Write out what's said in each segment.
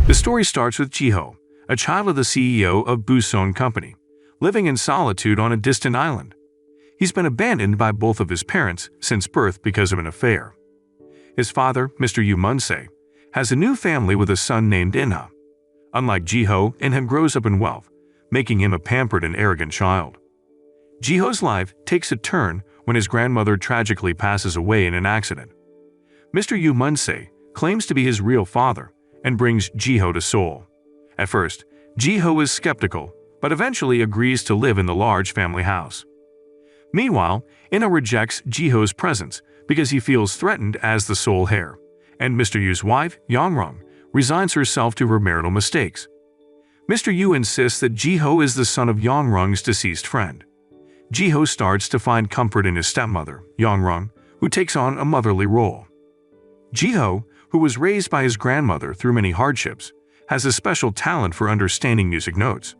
The story starts with Jiho, a child of the CEO of Busan Company, living in solitude on a distant island. He's been abandoned by both of his parents since birth because of an affair. His father, Mr. Yu Munse, has a new family with a son named Inha. Unlike Jiho, Inha grows up in wealth, making him a pampered and arrogant child. Jiho's life takes a turn when his grandmother tragically passes away in an accident. Mr. Yu Munse claims to be his real father and brings Jiho to Seoul. At first, Jiho is skeptical, but eventually agrees to live in the large family house. Meanwhile, Inha rejects Jiho's presence because he feels threatened as the sole heir, and Mr. Yu's wife, Yangrong, resigns herself to her marital mistakes. Mr. Yu insists that Jiho is the son of Yangrong's deceased friend. Jiho starts to find comfort in his stepmother, Yangrong, who takes on a motherly role. Jiho, who was raised by his grandmother through many hardships, has a special talent for understanding music notes.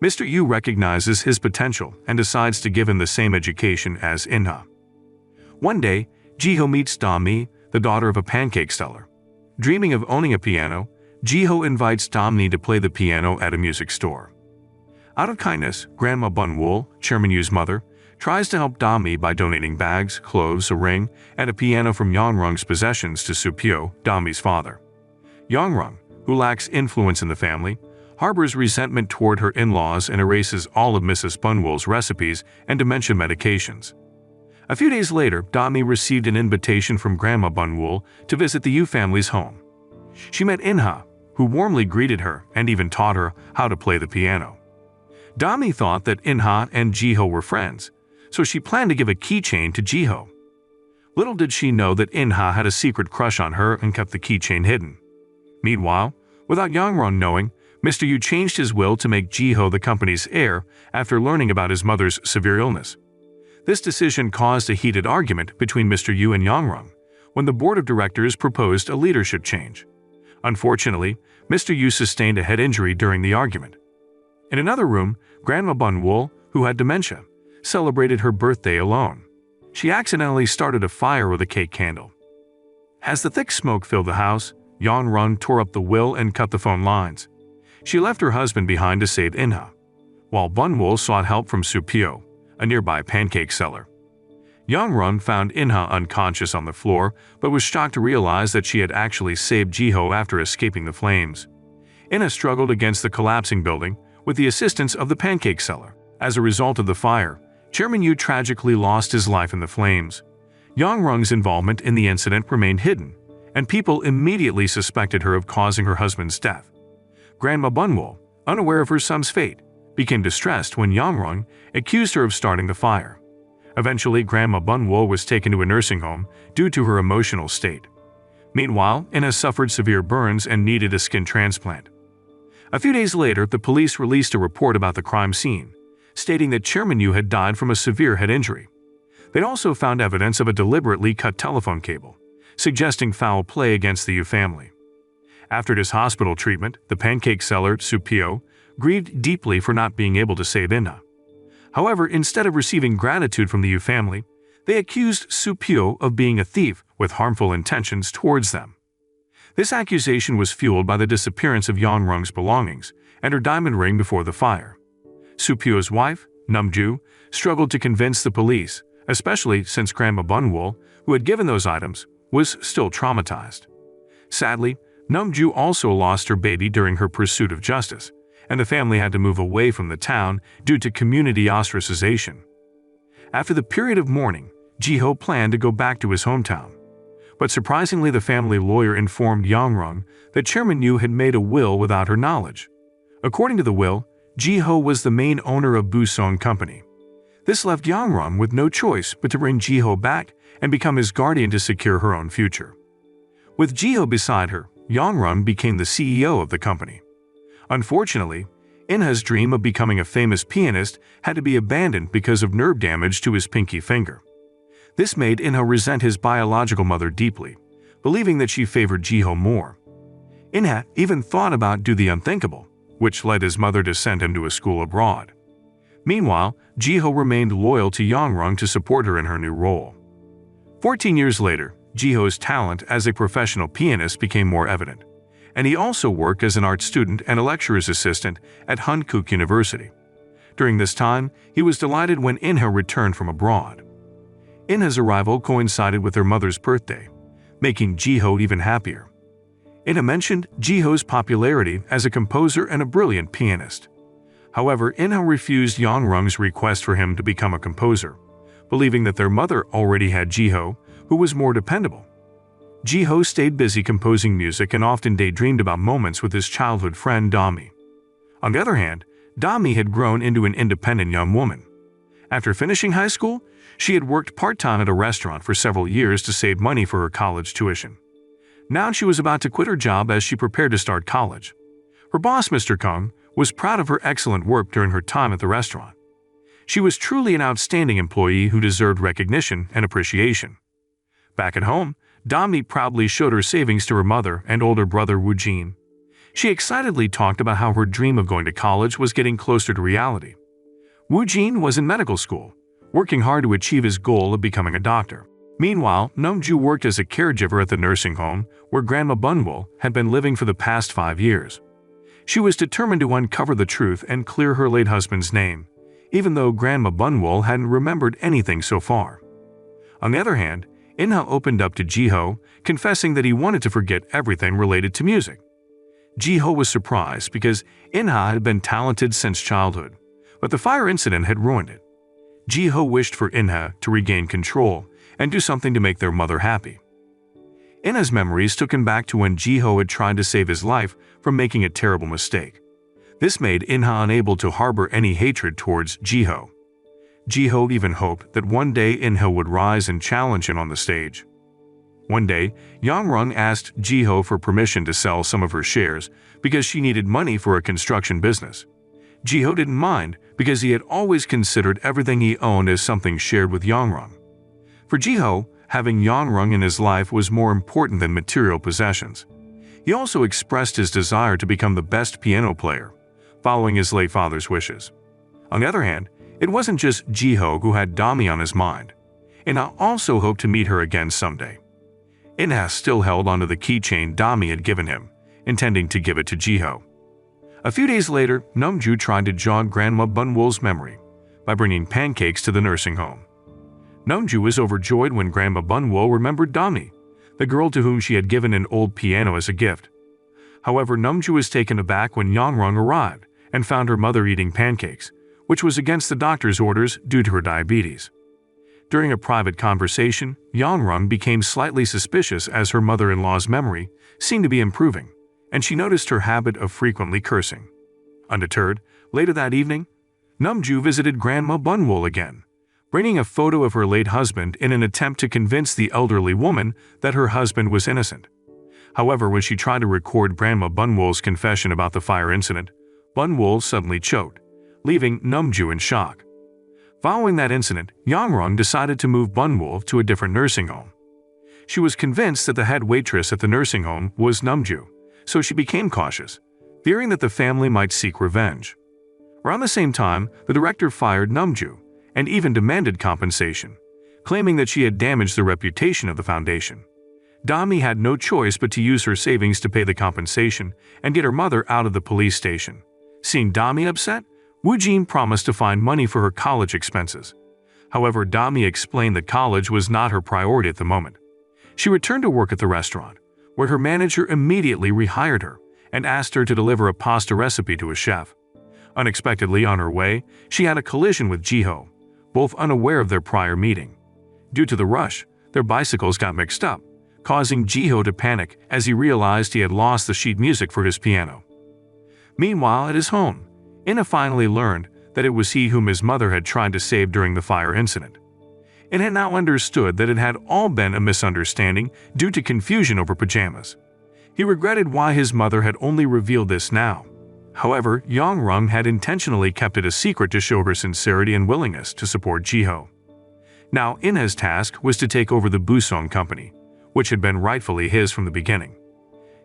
Mr. Yu recognizes his potential and decides to give him the same education as Inha. One day, Jiho meets Dami, the daughter of a pancake seller. Dreaming of owning a piano, Jiho invites Dami to play the piano at a music store. Out of kindness, Grandma Bunwool, Chairman Yu's mother, tries to help Dami by donating bags, clothes, a ring, and a piano from Yangrong's possessions to Supyo, Dami's father. Yangrong, who lacks influence in the family, harbors resentment toward her in-laws and erases all of Mrs. Bunwool's recipes and dementia medications. A few days later, Dami received an invitation from Grandma Bunwool to visit the Yu family's home. She met Inha, who warmly greeted her and even taught her how to play the piano. Dami thought that Inha and Jiho were friends, so she planned to give a keychain to Jiho. Little did she know that Inha had a secret crush on her and kept the keychain hidden. Meanwhile, without Yangrong knowing, Mr. Yu changed his will to make Jiho the company's heir after learning about his mother's severe illness. This decision caused a heated argument between Mr. Yu and Yangrong when the board of directors proposed a leadership change. Unfortunately, Mr. Yu sustained a head injury during the argument. In another room, Grandma Bunwool, who had dementia, celebrated her birthday alone. She accidentally started a fire with a cake candle. As the thick smoke filled the house, Yangrong tore up the will and cut the phone lines. She left her husband behind to save Inha, while Bunwool sought help from Supyo, a nearby pancake seller. Yangrong found Inha unconscious on the floor, but was shocked to realize that she had actually saved Jiho after escaping the flames. Inha struggled against the collapsing building with the assistance of the pancake seller. As a result of the fire, Chairman Yu tragically lost his life in the flames. Yangrong's involvement in the incident remained hidden, and people immediately suspected her of causing her husband's death. Grandma Bunwool, unaware of her son's fate, became distressed when Yangrong accused her of starting the fire. Eventually, Grandma Bunwool was taken to a nursing home due to her emotional state. Meanwhile, Inha suffered severe burns and needed a skin transplant. A few days later, the police released a report about the crime scene, stating that Chairman Yu had died from a severe head injury. They also found evidence of a deliberately cut telephone cable, suggesting foul play against the Yu family. After his hospital treatment, the pancake seller, Supyo, grieved deeply for not being able to save Inha. However, instead of receiving gratitude from the Yu family, they accused Supyo of being a thief with harmful intentions towards them. This accusation was fueled by the disappearance of Yangrong's belongings and her diamond ring before the fire. Supyo's wife, Namju, struggled to convince the police, especially since Grandma Bunwool, who had given those items, was still traumatized. Sadly, Namju also lost her baby during her pursuit of justice, and the family had to move away from the town due to community ostracization. After the period of mourning, Jiho planned to go back to his hometown. But surprisingly, the family lawyer informed Yangrong that Chairman Yu had made a will without her knowledge. According to the will, Jiho was the main owner of Busan Company. This left Yangrong with no choice but to bring Jiho back and become his guardian to secure her own future. With Jiho beside her, Yangrong became the CEO of the company. Unfortunately, Inha's dream of becoming a famous pianist had to be abandoned because of nerve damage to his pinky finger. This made Inha resent his biological mother deeply, believing that she favored Jiho more. Inha even thought about do the unthinkable, which led his mother to send him to a school abroad. Meanwhile, Jiho remained loyal to Yangrong to support her in her new role. 14 years later, Jiho's talent as a professional pianist became more evident, and he also worked as an art student and a lecturer's assistant at Kook University. During this time, he was delighted when Inha returned from abroad. Inha's arrival coincided with her mother's birthday, making Jiho even happier. Inha mentioned Jiho's popularity as a composer and a brilliant pianist. However, Inha refused Yangrung's request for him to become a composer, believing that their mother already had Jiho, who was more dependable. Jiho stayed busy composing music and often daydreamed about moments with his childhood friend Dami. On the other hand, Dami had grown into an independent young woman. After finishing high school, she had worked part-time at a restaurant for several years to save money for her college tuition. Now she was about to quit her job as she prepared to start college. Her boss, Mr. Kung, was proud of her excellent work during her time at the restaurant. She was truly an outstanding employee who deserved recognition and appreciation. Back at home, Dami proudly showed her savings to her mother and older brother Wu Jin. She excitedly talked about how her dream of going to college was getting closer to reality. Wu Jin was in medical school, working hard to achieve his goal of becoming a doctor. Meanwhile, Namju worked as a caregiver at the nursing home where Grandma Bunwol had been living for the past 5 years. She was determined to uncover the truth and clear her late husband's name, even though Grandma Bunwol hadn't remembered anything so far. On the other hand, Inha opened up to Jiho, confessing that he wanted to forget everything related to music. Jiho was surprised because Inha had been talented since childhood, but the fire incident had ruined it. Jiho wished for Inha to regain control and do something to make their mother happy. Inha's memories took him back to when Jiho had tried to save his life from making a terrible mistake. This made Inha unable to harbor any hatred towards Jiho. Jiho even hoped that one day Inha would rise and challenge him on the stage. One day, Yangrung asked Jiho for permission to sell some of her shares because she needed money for a construction business. Jiho didn't mind because he had always considered everything he owned as something shared with Yangrung. For Jiho, having Yangrung in his life was more important than material possessions. He also expressed his desire to become the best piano player, following his late father's wishes. On the other hand, it wasn't just Jiho who had Dami on his mind. Inha also hoped to meet her again someday. Inha still held onto the keychain Dami had given him, intending to give it to Jiho. A few days later, Namju tried to jog Grandma Bunwol's memory by bringing pancakes to the nursing home. Namju was overjoyed when Grandma Bunwol remembered Dami, the girl to whom she had given an old piano as a gift. However, Namju was taken aback when Yangrung arrived and found her mother eating pancakes, which was against the doctor's orders due to her diabetes. During a private conversation, Yangrung became slightly suspicious as her mother-in-law's memory seemed to be improving, and she noticed her habit of frequently cursing. Undeterred, later that evening, Namju visited Grandma Bunwol again, bringing a photo of her late husband in an attempt to convince the elderly woman that her husband was innocent. However, when she tried to record Grandma Bunwol's confession about the fire incident, Bunwol suddenly choked, leaving Namju in shock. Following that incident, Yangrung decided to move Bunwol to a different nursing home. She was convinced that the head waitress at the nursing home was Namju, so she became cautious, fearing that the family might seek revenge. Around the same time, the director fired Namju and even demanded compensation, claiming that she had damaged the reputation of the foundation. Dami had no choice but to use her savings to pay the compensation and get her mother out of the police station. Seeing Dami upset, Wu Jin promised to find money for her college expenses. However, Dami explained that college was not her priority at the moment. She returned to work at the restaurant, where her manager immediately rehired her and asked her to deliver a pasta recipe to a chef. Unexpectedly on her way, she had a collision with Jiho, both unaware of their prior meeting. Due to the rush, their bicycles got mixed up, causing Jiho to panic as he realized he had lost the sheet music for his piano. Meanwhile, at his home, Inha finally learned that it was he whom his mother had tried to save during the fire incident. It had now understood that it had all been a misunderstanding due to confusion over pajamas. He regretted why his mother had only revealed this now. However, Yangrung had intentionally kept it a secret to show her sincerity and willingness to support Jiho. Now, Inha's task was to take over the Busong company, which had been rightfully his from the beginning.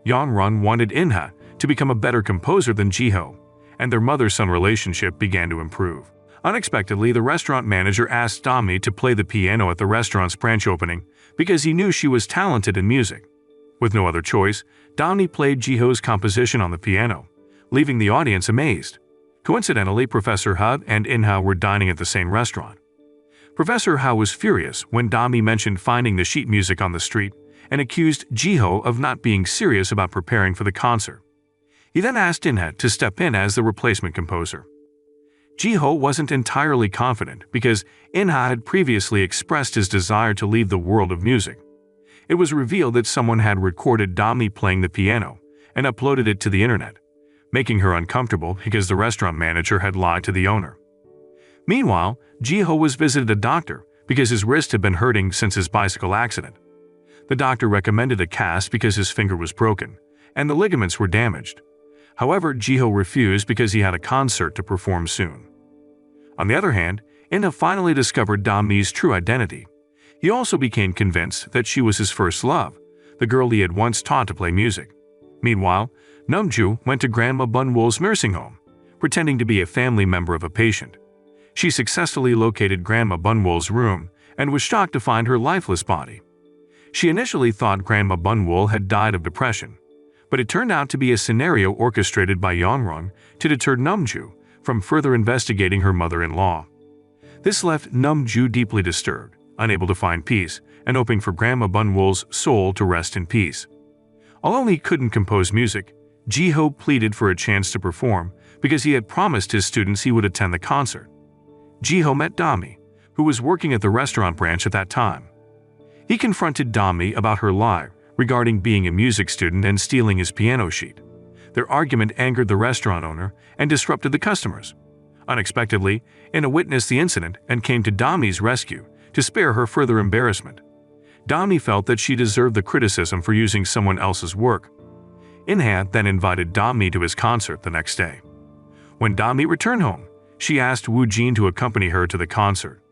Yangrung wanted Inha to become a better composer than Jiho, and their mother-son relationship began to improve. Unexpectedly, the restaurant manager asked Dami to play the piano at the restaurant's branch opening because he knew she was talented in music. With no other choice, Dami played Jiho's composition on the piano, leaving the audience amazed. Coincidentally, Professor Ha and In-ha were dining at the same restaurant. Professor Ha was furious when Dami mentioned finding the sheet music on the street and accused Jiho of not being serious about preparing for the concert. He then asked In-ha to step in as the replacement composer. Jiho wasn't entirely confident because In-ha had previously expressed his desire to leave the world of music. It was revealed that someone had recorded Dami playing the piano and uploaded it to the internet, making her uncomfortable because the restaurant manager had lied to the owner. Meanwhile, Jiho was visited a doctor because his wrist had been hurting since his bicycle accident. The doctor recommended a cast because his finger was broken and the ligaments were damaged. However, Jiho refused because he had a concert to perform soon. On the other hand, In-ha finally discovered Dami's true identity. He also became convinced that she was his first love, the girl he had once taught to play music. Meanwhile, Namju went to Grandma Bunwol's nursing home, pretending to be a family member of a patient. She successfully located Grandma Bunwol's room and was shocked to find her lifeless body. She initially thought Grandma Bunwol had died of depression, but it turned out to be a scenario orchestrated by Yangrong to deter Namju from further investigating her mother-in-law. This left Namju deeply disturbed, unable to find peace, and hoping for Grandma Bunwol's soul to rest in peace. Although he couldn't compose music, Jiho pleaded for a chance to perform because he had promised his students he would attend the concert. Jiho met Dami, who was working at the restaurant branch at that time. He confronted Dami about her lie regarding being a music student and stealing his piano sheet. Their argument angered the restaurant owner and disrupted the customers. Unexpectedly, In-ha witnessed the incident and came to Dami's rescue to spare her further embarrassment. Dami felt that she deserved the criticism for using someone else's work. In-ha then invited Dami to his concert the next day. When Dami returned home, she asked Woo Jin to accompany her to the concert.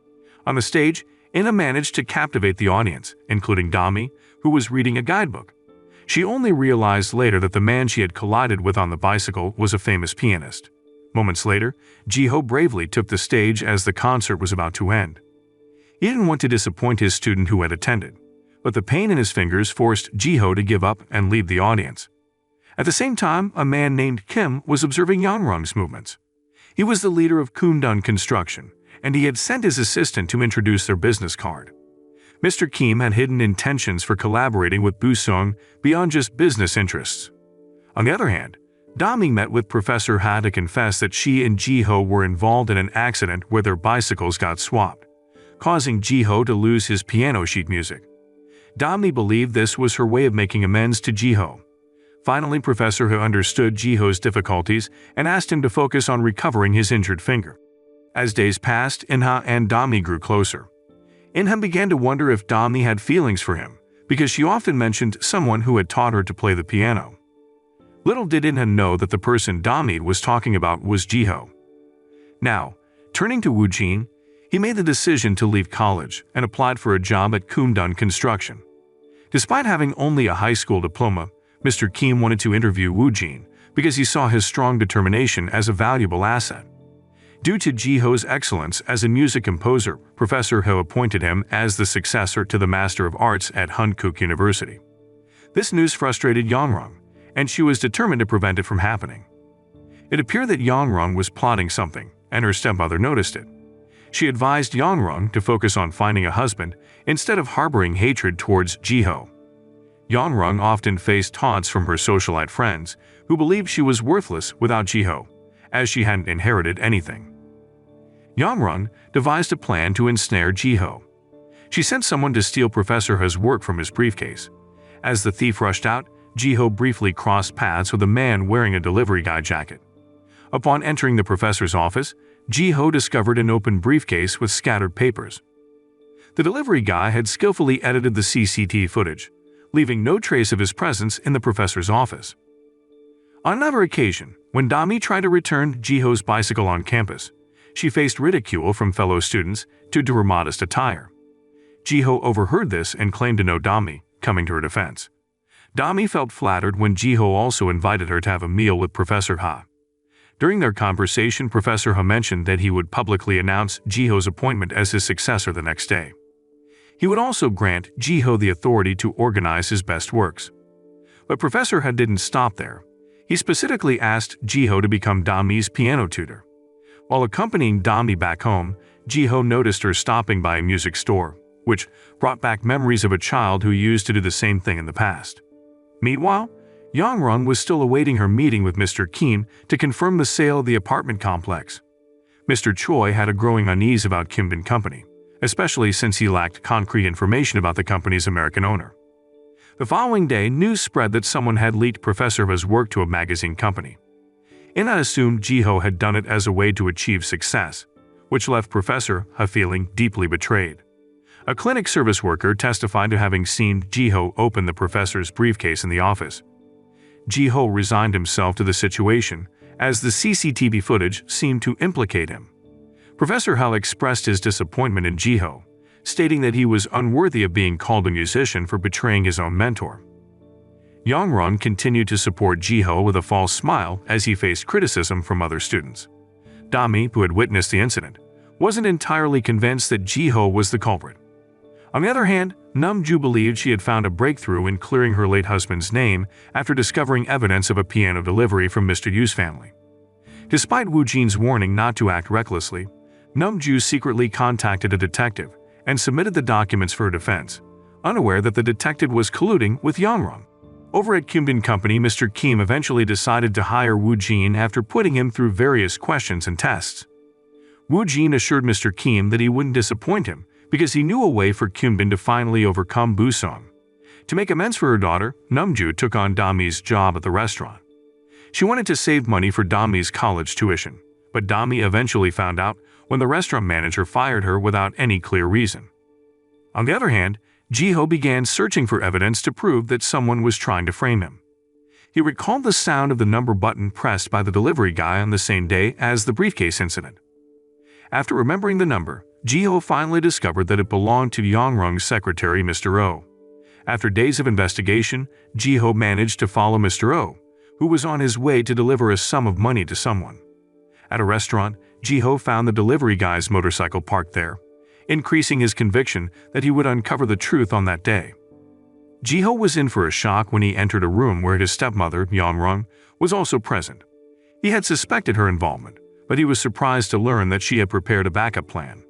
On the stage, In-ha managed to captivate the audience, including Dami, who was reading a guidebook. She only realized later that the man she had collided with on the bicycle was a famous pianist. Moments later, Jiho bravely took the stage as the concert was about to end. He didn't want to disappoint his student who had attended, but the pain in his fingers forced Jiho to give up and leave the audience. At the same time, a man named Kim was observing Yangrong's movements. He was the leader of Kumdun Construction, and he had sent his assistant to introduce their business card. Mr. Kim had hidden intentions for collaborating with Busong beyond just business interests. On the other hand, Dami met with Professor Ha to confess that she and Jiho were involved in an accident where their bicycles got swapped, causing Jiho to lose his piano sheet music. Dami believed this was her way of making amends to Jiho. Finally, Professor Ha understood Jiho's difficulties and asked him to focus on recovering his injured finger. As days passed, In-ha and Dami grew closer. In-ha began to wonder if Dami had feelings for him, because she often mentioned someone who had taught her to play the piano. Little did In-ha know that the person Dami was talking about was Jiho. Now, turning to Woo Jin, he made the decision to leave college and applied for a job at Kumdun Construction. Despite having only a high school diploma, Mr. Kim wanted to interview Woo Jin because he saw his strong determination as a valuable asset. Due to Jiho's excellence as a music composer, Professor Ho appointed him as the successor to the Master of Arts at Hankook University. This news frustrated Yangrong, and she was determined to prevent it from happening. It appeared that Yangrong was plotting something, and her stepmother noticed it. She advised Yangrong to focus on finding a husband instead of harboring hatred towards Jiho. Yangrong often faced taunts from her socialite friends, who believed she was worthless without Jiho, as she hadn't inherited anything. Yangrong devised a plan to ensnare Jiho. She sent someone to steal Professor Ha's work from his briefcase. As the thief rushed out, Jiho briefly crossed paths with a man wearing a delivery guy jacket. Upon entering the professor's office, Jiho discovered an open briefcase with scattered papers. The delivery guy had skillfully edited the CCTV footage, leaving no trace of his presence in the professor's office. On another occasion, when Dami tried to return Jiho's bicycle on campus, she faced ridicule from fellow students due to her modest attire. Jiho overheard this and claimed to know Dami, coming to her defense. Dami felt flattered when Jiho also invited her to have a meal with Professor Ha. During their conversation, Professor Ha mentioned that he would publicly announce Jiho's appointment as his successor the next day. He would also grant Jiho the authority to organize his best works. But Professor Ha didn't stop there. He specifically asked Ji-ho to become Dami's piano tutor. While accompanying Dami back home, Ji-ho noticed her stopping by a music store, which brought back memories of a child who used to do the same thing in the past. Meanwhile, Young-rung was still awaiting her meeting with Mr. Kim to confirm the sale of the apartment complex. Mr. Choi had a growing unease about Kimbin Company, especially since he lacked concrete information about the company's American owner. The following day, news spread that someone had leaked Professor Ha's work to a magazine company. Ina assumed Ji-ho had done it as a way to achieve success, which left Professor Ha feeling deeply betrayed. A clinic service worker testified to having seen Ji-ho open the professor's briefcase in the office. Ji-ho resigned himself to the situation, as the CCTV footage seemed to implicate him. Professor Ha expressed his disappointment in Ji-ho, stating that he was unworthy of being called a musician for betraying his own mentor. Young-rung continued to support Ji-ho with a false smile as he faced criticism from other students. Dami, who had witnessed the incident, wasn't entirely convinced that Ji-ho was the culprit. On the other hand, Nam-ju believed she had found a breakthrough in clearing her late husband's name after discovering evidence of a piano delivery from Mr. Yu's family. Despite Woo Jin's warning not to act recklessly, Nam-ju secretly contacted a detective and submitted the documents for her defense, unaware that the detective was colluding with Young-rung. Over at Kimbin Company, Mr. Kim eventually decided to hire Woo Jin after putting him through various questions and tests. Woo Jin assured Mr. Kim that he wouldn't disappoint him because he knew a way for Kimbin to finally overcome Busong. To make amends for her daughter, Namju took on Dami's job at the restaurant. She wanted to save money for Dami's college tuition, but Dami eventually found out when the restaurant manager fired her without any clear reason. On the other hand, Ji-ho began searching for evidence to prove that someone was trying to frame him. He recalled the sound of the number button pressed by the delivery guy on the same day as the briefcase incident. After remembering the number, Ji-ho finally discovered that it belonged to Young-rung's secretary, Mr. Oh. After days of investigation, Ji-ho managed to follow Mr. Oh, who was on his way to deliver a sum of money to someone. At a restaurant, Ji-ho found the delivery guy's motorcycle parked there, increasing his conviction that he would uncover the truth on that day. Ji-ho was in for a shock when he entered a room where his stepmother, Young-rung, was also present. He had suspected her involvement, but he was surprised to learn that she had prepared a backup plan.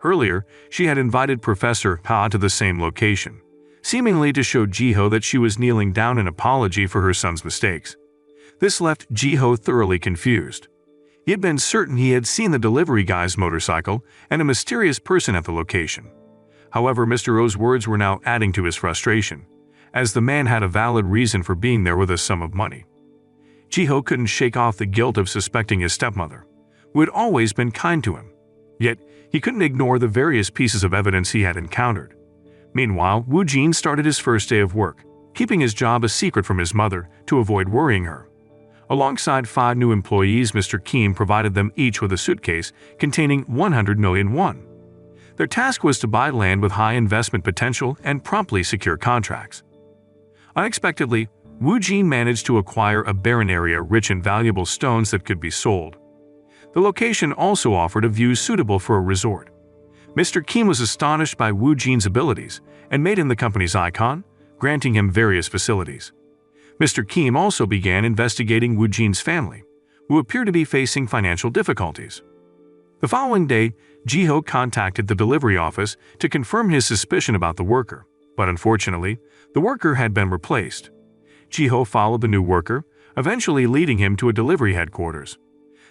Earlier, she had invited Professor Ha to the same location, seemingly to show Ji-ho that she was kneeling down in apology for her son's mistakes. This left Ji-ho thoroughly confused. He had been certain he had seen the delivery guy's motorcycle and a mysterious person at the location. However, Mr. Oh's words were now adding to his frustration, as the man had a valid reason for being there with a sum of money. Ji-ho couldn't shake off the guilt of suspecting his stepmother, who had always been kind to him. Yet, he couldn't ignore the various pieces of evidence he had encountered. Meanwhile, Woo Jin started his first day of work, keeping his job a secret from his mother to avoid worrying her. Alongside 5 new employees, Mr. Kim provided them each with a suitcase containing 100 million won. Their task was to buy land with high investment potential and promptly secure contracts. Unexpectedly, Woo Jin managed to acquire a barren area rich in valuable stones that could be sold. The location also offered a view suitable for a resort. Mr. Kim was astonished by Woo Jin's abilities and made him the company's icon, granting him various facilities. Mr. Kim also began investigating Woo Jin's family, who appeared to be facing financial difficulties. The following day, Ji-ho contacted the delivery office to confirm his suspicion about the worker, but unfortunately, the worker had been replaced. Ji-ho followed the new worker, eventually leading him to a delivery headquarters.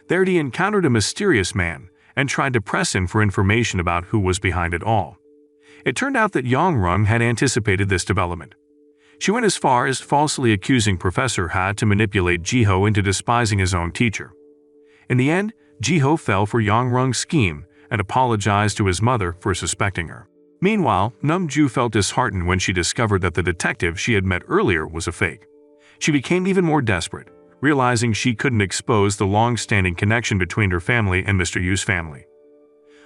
There he encountered a mysterious man and tried to press him for information about who was behind it all. It turned out that Young-rung had anticipated this development. She went as far as falsely accusing Professor Ha to manipulate Ji-ho into despising his own teacher. In the end, Ji-ho fell for Young-rung's scheme and apologized to his mother for suspecting her. Meanwhile, Nam-ju felt disheartened when she discovered that the detective she had met earlier was a fake. She became even more desperate, realizing she couldn't expose the long-standing connection between her family and Mr. Yu's family.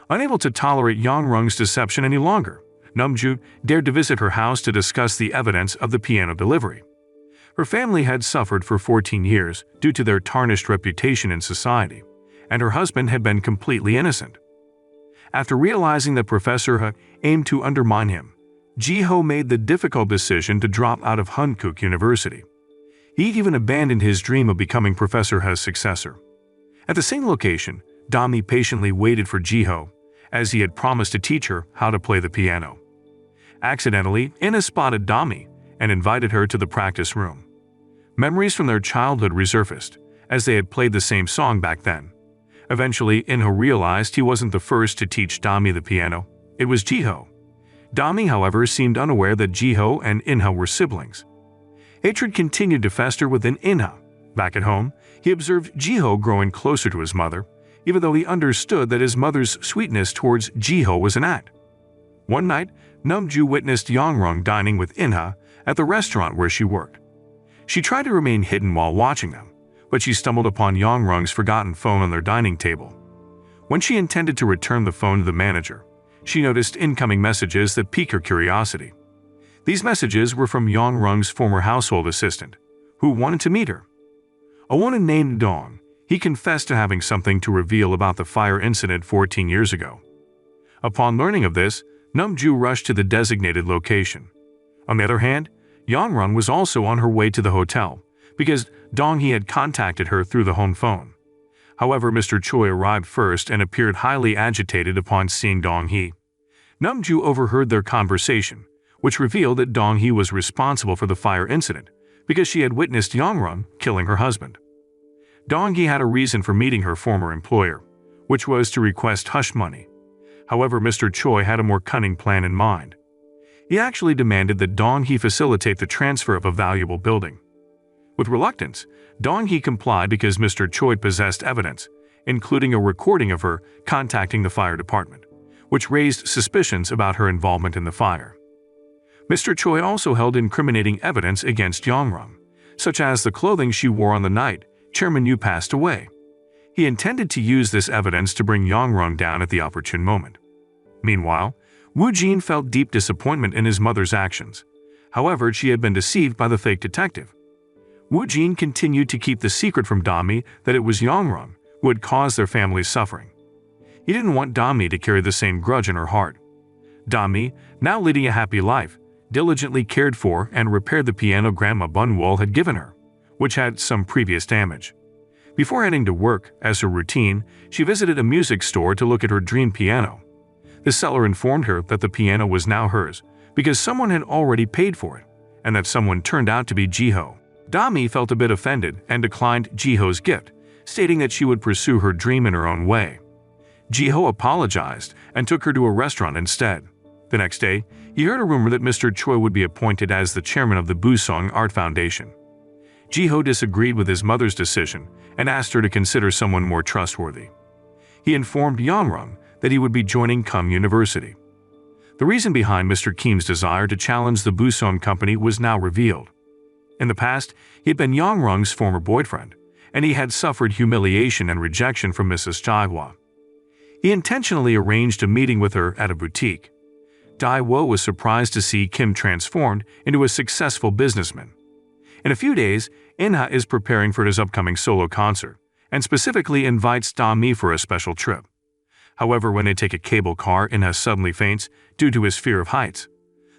Unable to tolerate Young-rung's deception any longer, Nam-ju dared to visit her house to discuss the evidence of the piano delivery. Her family had suffered for 14 years due to their tarnished reputation in society, and her husband had been completely innocent. After realizing that Professor Ha aimed to undermine him, Ji-ho made the difficult decision to drop out of Hankuk University, He even abandoned his dream of becoming Professor Ha's successor. At the same location, Dami patiently waited for Jiho, as he had promised to teach her how to play the piano. Accidentally, Inha spotted Dami and invited her to the practice room. Memories from their childhood resurfaced, as they had played the same song back then. Eventually, Inha realized he wasn't the first to teach Dami the piano. It was Jiho. Dami, however, seemed unaware that Jiho and Inha were siblings. Hatred continued to fester within Inha. Back at home, he observed Jiho growing closer to his mother, even though he understood that his mother's sweetness towards Jiho was an act. One night, Namju witnessed Yangrong dining with Inha at the restaurant where she worked. She tried to remain hidden while watching them, but she stumbled upon Yangrong's forgotten phone on their dining table. When she intended to return the phone to the manager, she noticed incoming messages that piqued her curiosity. These messages were from Yangrong's former household assistant, who wanted to meet her. A woman named Dong. He confessed to having something to reveal about the fire incident 14 years ago. Upon learning of this, Namju rushed to the designated location. On the other hand, Yangrong was also on her way to the hotel, because Dong-hee had contacted her through the home phone. However, Mr. Choi arrived first and appeared highly agitated upon seeing Dong-hee. Namju overheard their conversation, which revealed that Dong-hee was responsible for the fire incident because she had witnessed Yangrong killing her husband. Dong-hee had a reason for meeting her former employer, which was to request hush money. However, Mr. Choi had a more cunning plan in mind. He actually demanded that Dong-hee facilitate the transfer of a valuable building. With reluctance, Dong-hee complied because Mr. Choi possessed evidence, including a recording of her contacting the fire department, which raised suspicions about her involvement in the fire. Mr. Choi also held incriminating evidence against Yangrong, such as the clothing she wore on the night Chairman Yu passed away. He intended to use this evidence to bring Yangrong down at the opportune moment. Meanwhile, Woo Jin felt deep disappointment in his mother's actions. However, she had been deceived by the fake detective. Woo Jin continued to keep the secret from Dami that it was Yangrong who had caused their family's suffering. He didn't want Dami to carry the same grudge in her heart. Dami, now leading a happy life, diligently cared for and repaired the piano Grandma Bunwol had given her, which had some previous damage. Before heading to work, as her routine, she visited a music store to look at her dream piano. The seller informed her that the piano was now hers because someone had already paid for it, and that someone turned out to be Jiho. Dami felt a bit offended and declined Jiho's gift, stating that she would pursue her dream in her own way. Jiho apologized and took her to a restaurant instead. The next day, he heard a rumor that Mr. Choi would be appointed as the chairman of the Busong Art Foundation. Jiho disagreed with his mother's decision and asked her to consider someone more trustworthy. He informed Yangrong that he would be joining Cum University. The reason behind Mr. Kim's desire to challenge the Busong company was now revealed. In the past, he had been Yangrong's former boyfriend, and he had suffered humiliation and rejection from Mrs. Jaihua. He intentionally arranged a meeting with her at a boutique. Daiwo was surprised to see Kim transformed into a successful businessman. In a few days, Inha is preparing for his upcoming solo concert, and specifically invites Dami for a special trip. However, when they take a cable car, Inha suddenly faints due to his fear of heights.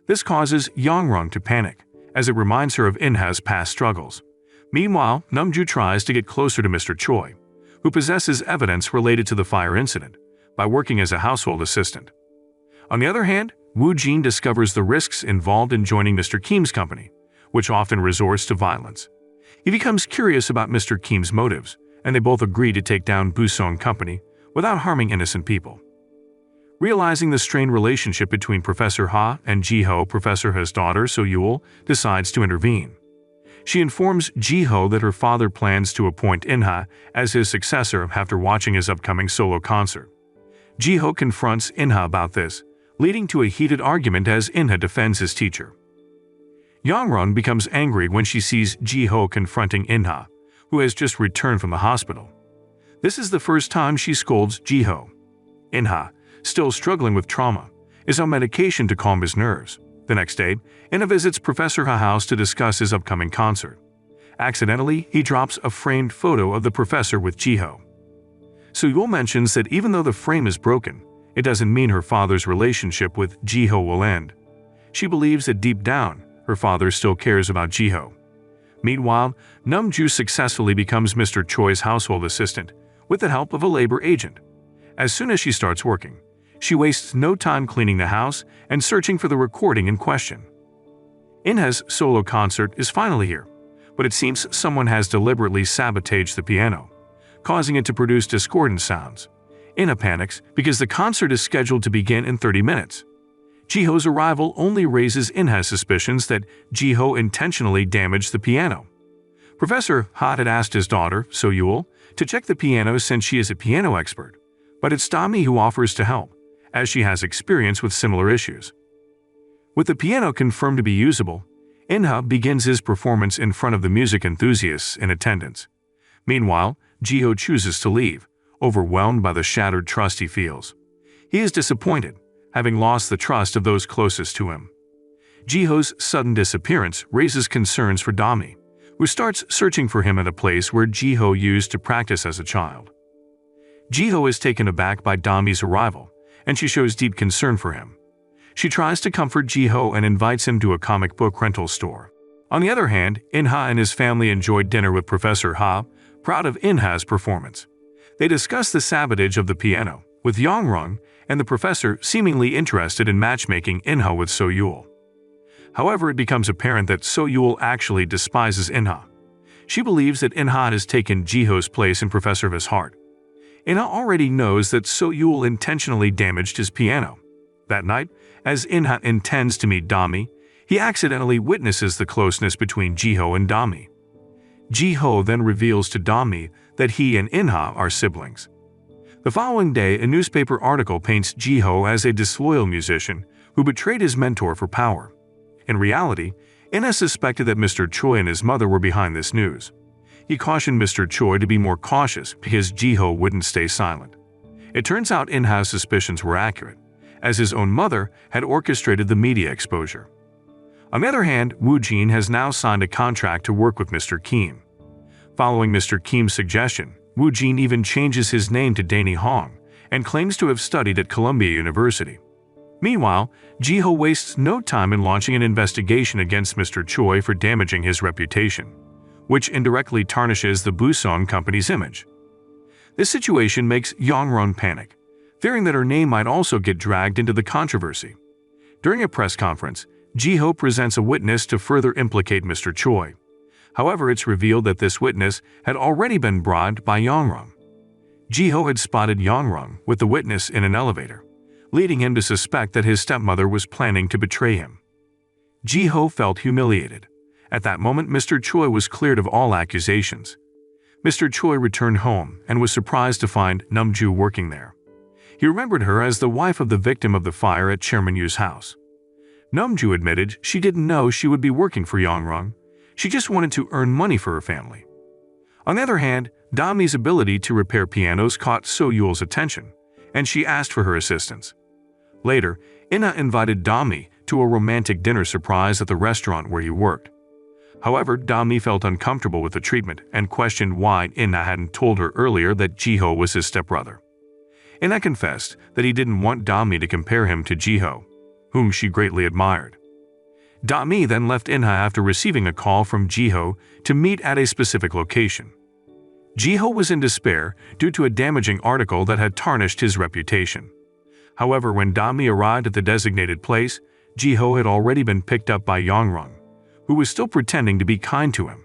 This causes Yangrong to panic, as it reminds her of Inha's past struggles. Meanwhile, Namju tries to get closer to Mr. Choi, who possesses evidence related to the fire incident, by working as a household assistant. On the other hand, Woo Jin discovers the risks involved in joining Mr. Kim's company, which often resorts to violence. He becomes curious about Mr. Kim's motives, and they both agree to take down Busong Company without harming innocent people. Realizing the strained relationship between Professor Ha and Jiho, Professor Ha's daughter, So-yul, decides to intervene. She informs Jiho that her father plans to appoint Inha as his successor after watching his upcoming solo concert. Jiho confronts Inha about this, leading to a heated argument as Inha defends his teacher. Yangrong becomes angry when she sees Jiho confronting Inha, who has just returned from the hospital. This is the first time she scolds Jiho. Inha, still struggling with trauma, is on medication to calm his nerves. The next day, Inha visits Professor Ha's house to discuss his upcoming concert. Accidentally, he drops a framed photo of the professor with Jiho. So-yul mentions that even though the frame is broken, it doesn't mean her father's relationship with Jiho will end. She believes that deep down, her father still cares about Jiho. Meanwhile, Namju successfully becomes Mr. Choi's household assistant with the help of a labor agent. As soon as she starts working, she wastes no time cleaning the house and searching for the recording in question. Inha's solo concert is finally here, but it seems someone has deliberately sabotaged the piano, causing it to produce discordant sounds. Inha panics because the concert is scheduled to begin in 30 minutes. Jiho's arrival only raises Inha's suspicions that Jiho intentionally damaged the piano. Professor Ha had asked his daughter, So-yul, to check the piano since she is a piano expert, but it's Dami who offers to help, as she has experience with similar issues. With the piano confirmed to be usable, Inha begins his performance in front of the music enthusiasts in attendance. Meanwhile, Jiho chooses to leave, overwhelmed by the shattered trust he feels. He is disappointed, having lost the trust of those closest to him. Jiho's sudden disappearance raises concerns for Dami, who starts searching for him at a place where Jiho used to practice as a child. Jiho is taken aback by Dami's arrival, and she shows deep concern for him. She tries to comfort Jiho and invites him to a comic book rental store. On the other hand, Inha and his family enjoyed dinner with Professor Ha, proud of Inha's performance. They discuss the sabotage of the piano, with Yongrung and the professor seemingly interested in matchmaking Inha with So-yul. However, it becomes apparent that So-yul actually despises Inha. She believes that Inha has taken Jiho's place in Professor Va's heart. Inha already knows that So-yul intentionally damaged his piano. That night, as Inha intends to meet Dami, he accidentally witnesses the closeness between Jiho and Dami. Jiho then reveals to Dami that he and Inha are siblings. The following day, a newspaper article paints Jiho as a disloyal musician who betrayed his mentor for power. In reality, Inha suspected that Mr. Choi and his mother were behind this news. He cautioned Mr. Choi to be more cautious because Jiho wouldn't stay silent. It turns out Inha's suspicions were accurate, as his own mother had orchestrated the media exposure. On the other hand, Woo Jin has now signed a contract to work with Mr. Kim. Following Mr. Kim's suggestion, Woo Jin even changes his name to Danny Hong and claims to have studied at Columbia University. Meanwhile, Jiho wastes no time in launching an investigation against Mr. Choi for damaging his reputation, which indirectly tarnishes the Busong company's image. This situation makes Yongrun panic, fearing that her name might also get dragged into the controversy. During a press conference, Jiho presents a witness to further implicate Mr. Choi. However, it's revealed that this witness had already been bribed by Yongrung. Jiho had spotted Yongrung with the witness in an elevator, leading him to suspect that his stepmother was planning to betray him. Jiho felt humiliated. At that moment, Mr. Choi was cleared of all accusations. Mr. Choi returned home and was surprised to find Namju working there. He remembered her as the wife of the victim of the fire at Chairman Yu's house. Namju admitted she didn't know she would be working for Yongrung. She just wanted to earn money for her family. On the other hand, Dami's ability to repair pianos caught So-yul's attention, and she asked for her assistance. Later, Inha invited Dami to a romantic dinner surprise at the restaurant where he worked. However, Dami felt uncomfortable with the treatment and questioned why Inha hadn't told her earlier that Jiho was his stepbrother. Inha confessed that he didn't want Dami to compare him to Jiho, whom she greatly admired. Dami then left Inha after receiving a call from Jiho to meet at a specific location. Jiho was in despair due to a damaging article that had tarnished his reputation. However, when Dami arrived at the designated place, Jiho had already been picked up by Yongrung, who was still pretending to be kind to him.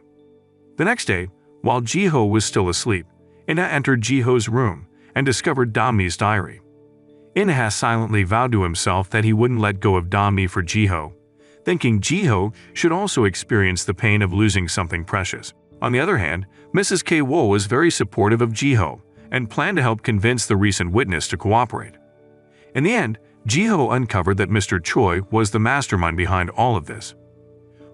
The next day, while Jiho was still asleep, Inha entered Jiho's room and discovered Dami's diary. Inha silently vowed to himself that he wouldn't let go of Dami for Jiho, thinking Jiho should also experience the pain of losing something precious. On the other hand, Mrs. K. Wo was very supportive of Jiho and planned to help convince the recent witness to cooperate. In the end, Jiho uncovered that Mr. Choi was the mastermind behind all of this.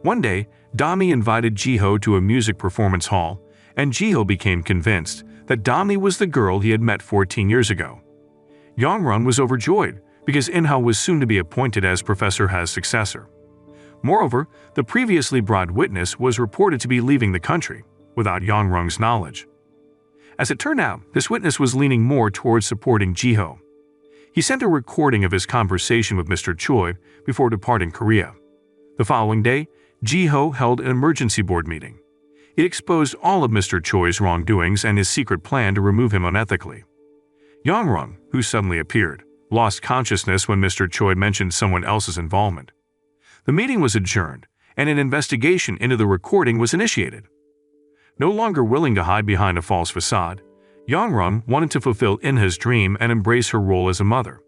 One day, Dami invited Jiho to a music performance hall, and Jiho became convinced that Dami was the girl he had met 14 years ago. Yongrun was overjoyed because Inha was soon to be appointed as Professor Ha's successor. Moreover, the previously bribed witness was reported to be leaving the country without Yongrung's knowledge. As it turned out, this witness was leaning more towards supporting Jiho. He sent a recording of his conversation with Mr. Choi before departing Korea. The following day, Jiho held an emergency board meeting, It exposed all of Mr. Choi's wrongdoings and his secret plan to remove him unethically. Yang-rung, who suddenly appeared, lost consciousness when Mr. Choi mentioned someone else's involvement. The meeting was adjourned, and an investigation into the recording was initiated. No longer willing to hide behind a false facade, Yang-rung wanted to fulfill In-ha's dream and embrace her role as a mother.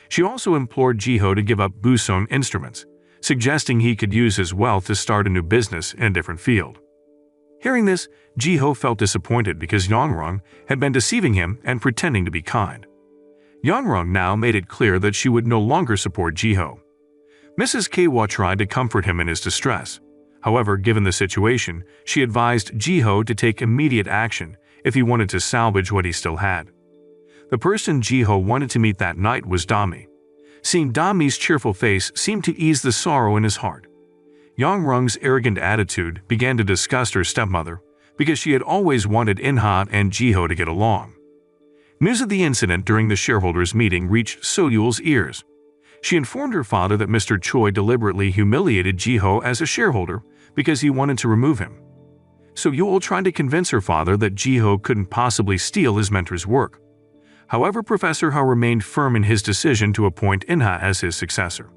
She also implored Ji-ho to give up Buseon Instruments, suggesting he could use his wealth to start a new business in a different field. Hearing this, Ji-ho felt disappointed because Yang-rung had been deceiving him and pretending to be kind. Yang-rung now made it clear that she would no longer support Ji-ho. Mrs. Kawa tried to comfort him in his distress. However, given the situation, she advised Ji-ho to take immediate action if he wanted to salvage what he still had. The person Ji-ho wanted to meet that night was Dami. Seeing Dami's cheerful face seemed to ease the sorrow in his heart. Yang-rung's arrogant attitude began to disgust her stepmother because she had always wanted In-ha and Ji-ho to get along. News of the incident during the shareholders' meeting reached So-yul's ears. She informed her father that Mr. Choi deliberately humiliated Ji-ho as a shareholder because he wanted to remove him. So-yul tried to convince her father that Ji-ho couldn't possibly steal his mentor's work. However, Professor Ha remained firm in his decision to appoint In-ha as his successor.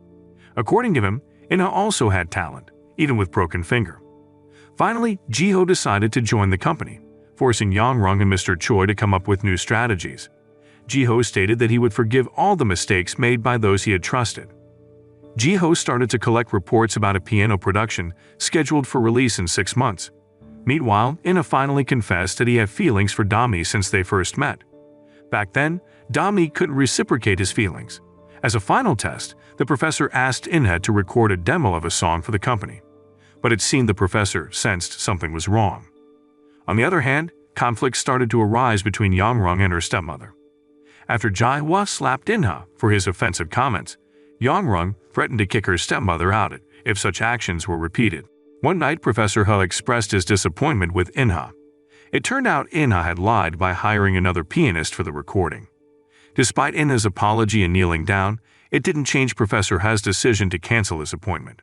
According to him, In-ha also had talent, even with broken finger. Finally, Ji-ho decided to join the company, forcing Yang-rung and Mr. Choi to come up with new strategies. Ji-ho stated that he would forgive all the mistakes made by those he had trusted. Ji-ho started to collect reports about a piano production scheduled for release in 6 months. Meanwhile, In-ha finally confessed that he had feelings for Dami since they first met. Back then, Dami couldn't reciprocate his feelings. As a final test, the professor asked In-ha to record a demo of a song for the company. But it seemed the professor sensed something was wrong. On the other hand, conflicts started to arise between Yang-rung and her stepmother. After Jae-hwa slapped In-ha for his offensive comments, Yang-rung threatened to kick her stepmother out if such actions were repeated. One night, Professor Ha expressed his disappointment with In-ha. It turned out In-ha had lied by hiring another pianist for the recording. Despite In-ha's apology and kneeling down, it didn't change Professor Ha's decision to cancel his appointment.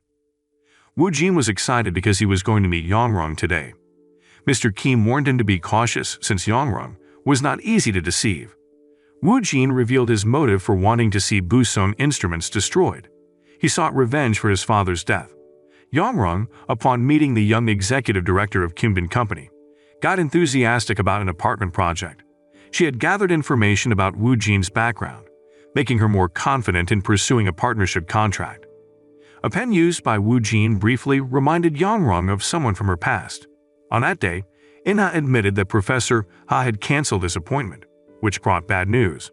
Woo-jin was excited because he was going to meet Yang-rung today. Mr. Kim warned him to be cautious since Yang-rung was not easy to deceive. Woo-jin revealed his motive for wanting to see Buseon Instruments destroyed. He sought revenge for his father's death. Yang-rung, upon meeting the young executive director of Kimbin Company, got enthusiastic about an apartment project. She had gathered information about Woo-jin's background, making her more confident in pursuing a partnership contract. A pen used by Woo-jin briefly reminded Yang-rung of someone from her past. On that day, In-ha admitted that Professor Ha had canceled his appointment, which brought bad news.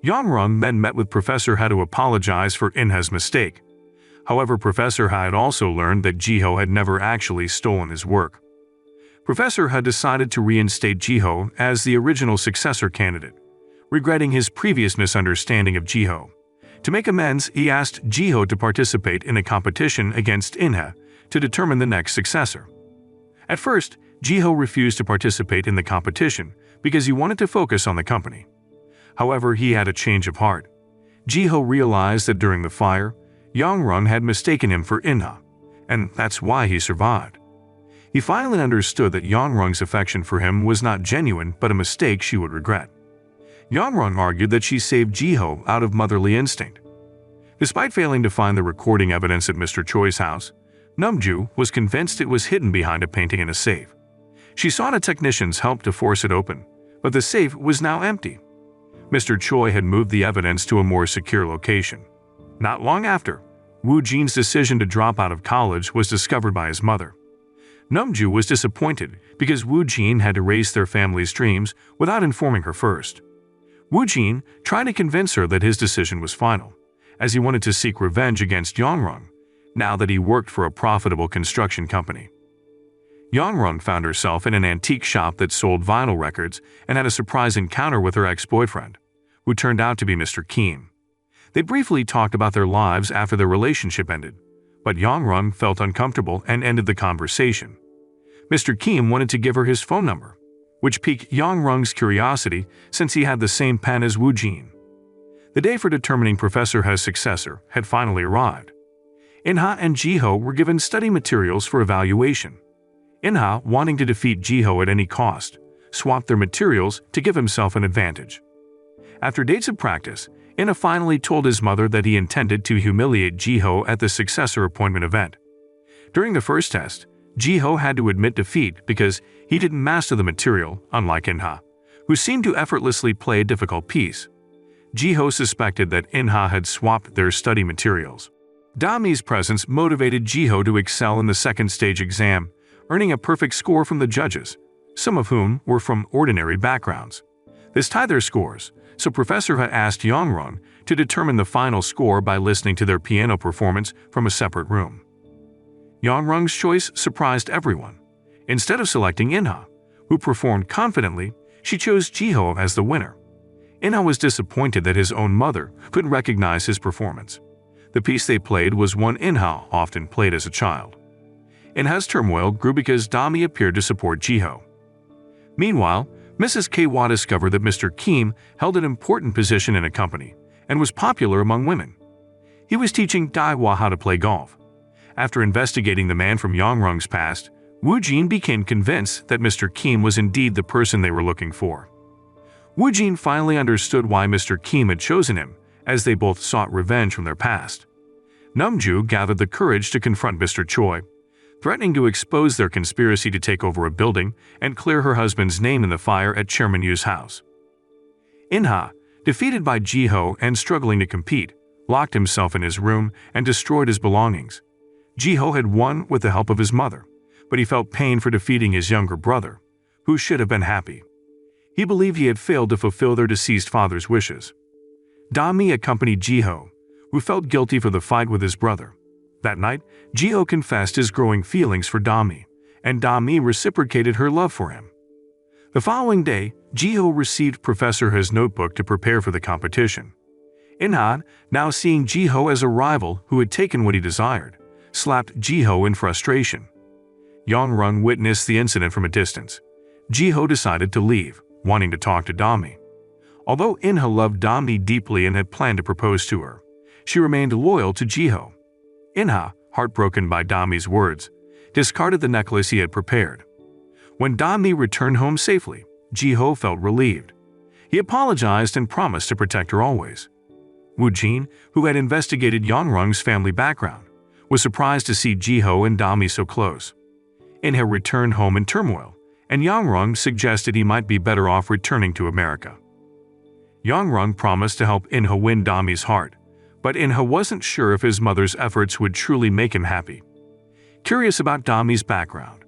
Yang-rung then met with Professor Ha to apologize for In-ha's mistake. However, Professor Ha had also learned that Ji-ho had never actually stolen his work. Professor Ha decided to reinstate Ji-ho as the original successor candidate, regretting his previous misunderstanding of Ji-ho. To make amends, he asked Ji-ho to participate in a competition against In-ha to determine the next successor. At first, Ji-ho refused to participate in the competition because he wanted to focus on the company. However, he had a change of heart. Ji-ho realized that during the fire, Yang-rung had mistaken him for In-ha, and that's why he survived. He finally understood that Yang-rung's affection for him was not genuine but a mistake she would regret. Yang-rung argued that she saved Ji-ho out of motherly instinct. Despite failing to find the recording evidence at Mr. Choi's house, Namju was convinced it was hidden behind a painting in a safe. She sought a technician's help to force it open, but the safe was now empty. Mr. Choi had moved the evidence to a more secure location. Not long after, Woo-jin's decision to drop out of college was discovered by his mother. Namju was disappointed because Woo-jin had erased their family's dreams without informing her first. Woo-jin tried to convince her that his decision was final, as he wanted to seek revenge against Yang-rung, now that he worked for a profitable construction company. Yang-rung found herself in an antique shop that sold vinyl records and had a surprise encounter with her ex-boyfriend, who turned out to be Mr. Kim. They briefly talked about their lives after their relationship ended, but Yang-rung felt uncomfortable and ended the conversation. Mr. Kim wanted to give her his phone number, which piqued Yang-rung's curiosity since he had the same pen as Woo-jin. The day for determining Professor Ha's successor had finally arrived. In-ha and Ji-ho were given study materials for evaluation. Inha, wanting to defeat Jiho at any cost, swapped their materials to give himself an advantage. After days of practice, Inha finally told his mother that he intended to humiliate Jiho at the successor appointment event. During the first test, Jiho had to admit defeat because he didn't master the material, unlike Inha, who seemed to effortlessly play a difficult piece. Jiho suspected that Inha had swapped their study materials. Dami's presence motivated Jiho to excel in the second stage exam, earning a perfect score from the judges, some of whom were from ordinary backgrounds. This tied their scores, so Professor had asked Yangrong to determine the final score by listening to their piano performance from a separate room. Yangrong's choice surprised everyone. Instead of selecting Inha, who performed confidently, she chose Jiho as the winner. Inha was disappointed that his own mother couldn't recognize his performance. The piece they played was one Inha often played as a child. Inha's turmoil grew because Dami appeared to support Jiho. Meanwhile, Mrs. Kwa discovered that Mr. Kim held an important position in a company and was popular among women. He was teaching Daiwa how to play golf. After investigating the man from Yangrong's past, Wu Jin became convinced that Mr. Kim was indeed the person they were looking for. Wu Jin finally understood why Mr. Kim had chosen him, as they both sought revenge from their past. Namju gathered the courage to confront Mr. Choi, threatening to expose their conspiracy to take over a building and clear her husband's name in the fire at Chairman Yu's house. Inha, defeated by Jiho and struggling to compete, locked himself in his room and destroyed his belongings. Jiho had won with the help of his mother, but he felt pain for defeating his younger brother, who should have been happy. He believed he had failed to fulfill their deceased father's wishes. Dami accompanied Jiho, who felt guilty for the fight with his brother. That night, Jiho confessed his growing feelings for Dami, and Dami reciprocated her love for him. The following day, Jiho received Professor He's notebook to prepare for the competition. Inha, now seeing Jiho as a rival who had taken what he desired, slapped Jiho in frustration. Yangrong witnessed the incident from a distance. Jiho decided to leave, wanting to talk to Dami. Although Inha loved Dami deeply and had planned to propose to her, she remained loyal to Jiho. Inha, heartbroken by Dami's words, discarded the necklace he had prepared. When Dami returned home safely, Jiho felt relieved. He apologized and promised to protect her always. Wu Jin, who had investigated Yangrong's family background, was surprised to see Jiho and Dami so close. Inha returned home in turmoil, and Yangrong suggested he might be better off returning to America. Yangrong promised to help Inha win Dami's heart, but Inha wasn't sure if his mother's efforts would truly make him happy. Curious about Dami's background,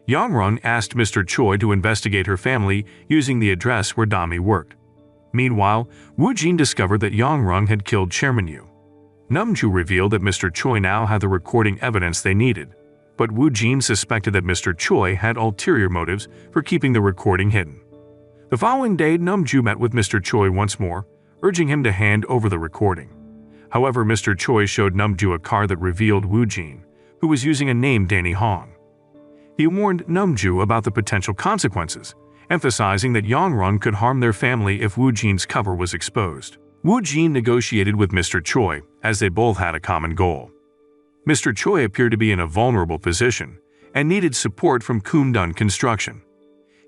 Yangrong asked Mr. Choi to investigate her family using the address where Dami worked. Meanwhile, Wu Jin discovered that Yangrong had killed Chairman Yu. Namju revealed that Mr. Choi now had the recording evidence they needed, but Wu Jin suspected that Mr. Choi had ulterior motives for keeping the recording hidden. The following day, Namju met with Mr. Choi once more, urging him to hand over the recording. However, Mr. Choi showed Namju a card that revealed Wu Jin, who was using a name Danny Hong. He warned Namju about the potential consequences, emphasizing that Yangrong could harm their family if Wu Jin's cover was exposed. Wu Jin negotiated with Mr. Choi, as they both had a common goal. Mr. Choi appeared to be in a vulnerable position and needed support from Kumdun Construction.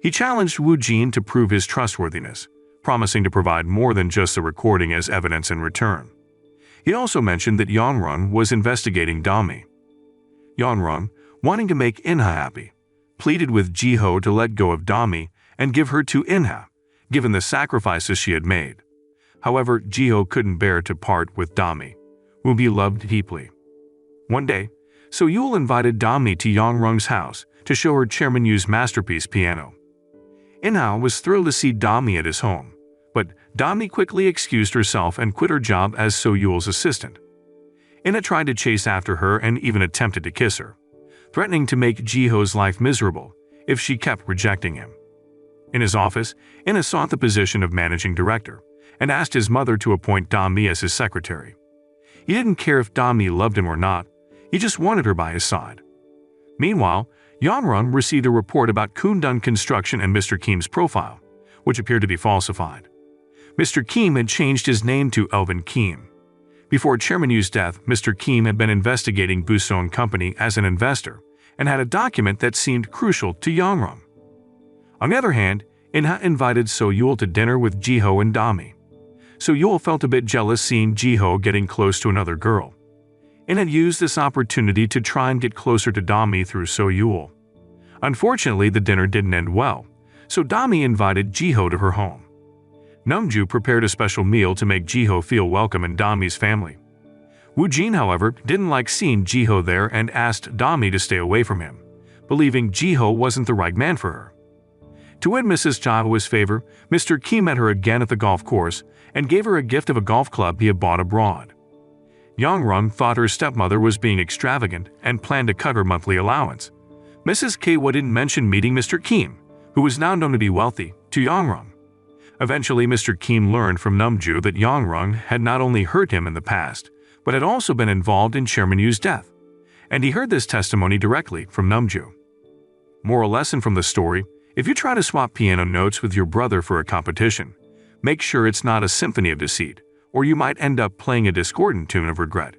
He challenged Wu Jin to prove his trustworthiness, promising to provide more than just the recording as evidence in return. He also mentioned that Yangrong was investigating Dami. Yangrong, wanting to make Inha happy, pleaded with Jiho to let go of Dami and give her to Inha, given the sacrifices she had made. However, Jiho couldn't bear to part with Dami, whom he loved deeply. One day, So-yul invited Dami to Yangrong's house to show her Chairman Yu's masterpiece piano. Inha was thrilled to see Dami at his home, but Dami quickly excused herself and quit her job as So-yul's assistant. Inha tried to chase after her and even attempted to kiss her, threatening to make Jiho's life miserable if she kept rejecting him. In his office, Inha sought the position of managing director and asked his mother to appoint Dami as his secretary. He didn't care if Dami loved him or not, he just wanted her by his side. Meanwhile, Yangrong received a report about Kumdun Construction and Mr. Kim's profile, which appeared to be falsified. Mr. Kim had changed his name to Elvin Kim. Before Chairman Yu's death, Mr. Kim had been investigating Buson Company as an investor and had a document that seemed crucial to Yangrong. On the other hand, Inha invited So-yul to dinner with Jiho and Dami. So-yul felt a bit jealous seeing Jiho getting close to another girl, and had used this opportunity to try and get closer to Dami through So-yul. Unfortunately, the dinner didn't end well, so Dami invited Jiho to her home. Namju prepared a special meal to make Jiho feel welcome in Dami's family. Woojin, however, didn't like seeing Jiho there and asked Dami to stay away from him, believing Jiho wasn't the right man for her. To win Mrs. Jiho's favor, Mr. Kim met her again at the golf course and gave her a gift of a golf club he had bought abroad. Yangrong thought her stepmother was being extravagant and planned to cut her monthly allowance. Mrs. Kwa didn't mention meeting Mr. Kim, who was now known to be wealthy, to Yangrong. Eventually, Mr. Kim learned from Namju that Yangrong had not only hurt him in the past, but had also been involved in Chairman Yu's death, and he heard this testimony directly from Namju. Moral lesson from the story: if you try to swap piano notes with your brother for a competition, make sure it's not a symphony of deceit, or you might end up playing a discordant tune of regret.